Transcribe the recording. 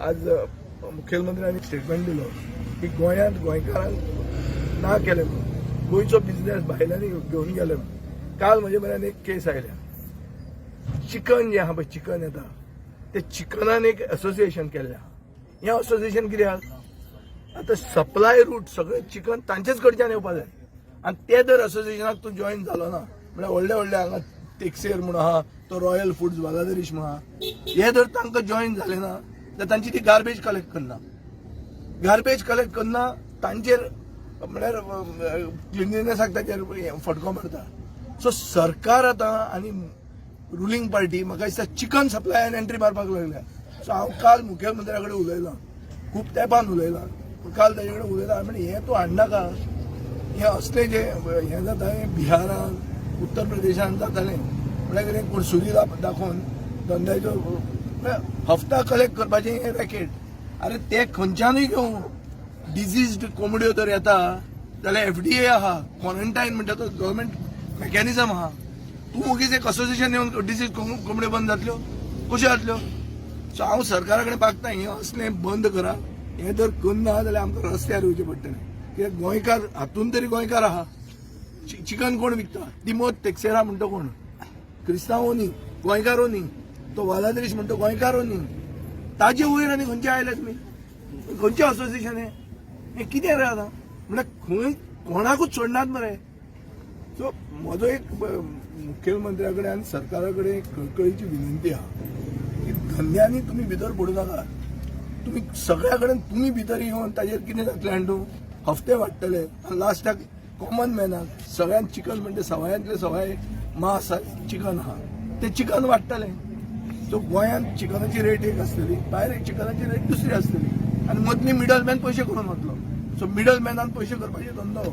आज मुखेलमंत्र्यांनी स्टेटमेंट दिलो की गोंयांत गोंयकारांक ना केले म्हणून गोंयचो बिझनेस भायल्यांनी घेवन गेले म्हणून. काल म्हजे म्हऱ्यान एक केस आयल्या. चिकन जे आहा पळय चिकन येता ते चिकनान एक असोसिएशन केल्लें. हें असोसिएशन कित्याक आतां सप्लाय रूट सगळें चिकन तांचेच कडच्यान येवपा जाय आनी ते जर असोसिएशनाक तूं जॉयन जालो ना म्हळ्यार व्हडले व्हडले हांगा टेक्सेर म्हूण आहा तो रॉयल फूड्स बांगलादेश म्हूण आहा हे जर तांकां जॉयन जाले ना जाल्यार तांची ती गार्बेज कलेक्ट करना. गार्बेज कलेक्ट करना तांचेर म्हळ्यार क्लिनलीनेसाक ताचेर फटको मारता. सो सरकार आतां आनी रुलींग पार्टी म्हाका दिसता चिकन सप्लायान एंट्री मारपाक लागल्या. सो हांव काल मुखेलमंत्र्या कडेन उलयलां, खूब तेंपान उलयलां, काल ताजे कडेन उलयलां. म्हणजे हें तूं हाडनाका. हें असलें जे हें जाता हें बिहारान उत्तर प्रदेशान जातालें म्हळ्यार कितें कुर्सुली दाखोवन धंद्याचो हफ्ता कलेक्ट करपाचें हें रॅकेट. अरे ते खंयच्यानूय घेवं डिजीज्ड कोंबड्यो जर येता जाल्यार FDA आहा, क्वॉरंटायन म्हणटा तो गव्हर्मेंट मेकॅनिझम आहा. तूं उगीच एक असोसिएशन येवन डिजीज कोंबड्यो बंद जातल्यो कश्यो जातल्यो. सो हांव सरकारा कडेन मागता हें असलें बंद करा. हें जर करना जाल्यार आमकां रस्त्यार येवचें पडटलें. कित्याक गोंयकार हातून तरी गोंयकार आहा. चिकन कोण विकता? दिमोद टेक्सेरा म्हणटा कोण? क्रिस्तांवो न्ही, गोंयकारो न्ही. तो बांगलादेश म्हणटा गोंयकारो न्ही. ताजे वयर आनी खंयचे आयले तुमी? खंयचें असोसिएशन हें कितें रे आतां? म्हळ्यार खंय कोणाकूच सोडनात मरे. सो म्हजो एक मुखेलमंत्र्या कडेन आनी सरकारा कडेन एक कळकळीची विनंती आहा की धंद्यांनी तुमी भितर पडूं नाका. तुमी सगळ्या कडेन तुमी भितर येवन ताजेर कितें जातलें आनी हफ्ते वाडटले आनी लास्टाक कॉमन मॅनाक सगळ्यान चिकन म्हणजे सवायांतले सवाय मांस चिकन आहा तें चिकन वाडटलें. सो गोंयांत चिकनाची रेट एक आसतली, भायर एक चिकनाची रेट दुसरी आसतली आनी मदली मिडल मॅन पयशे करून वतलो. सो मिडल मॅनान पयशे करपाचो धंदो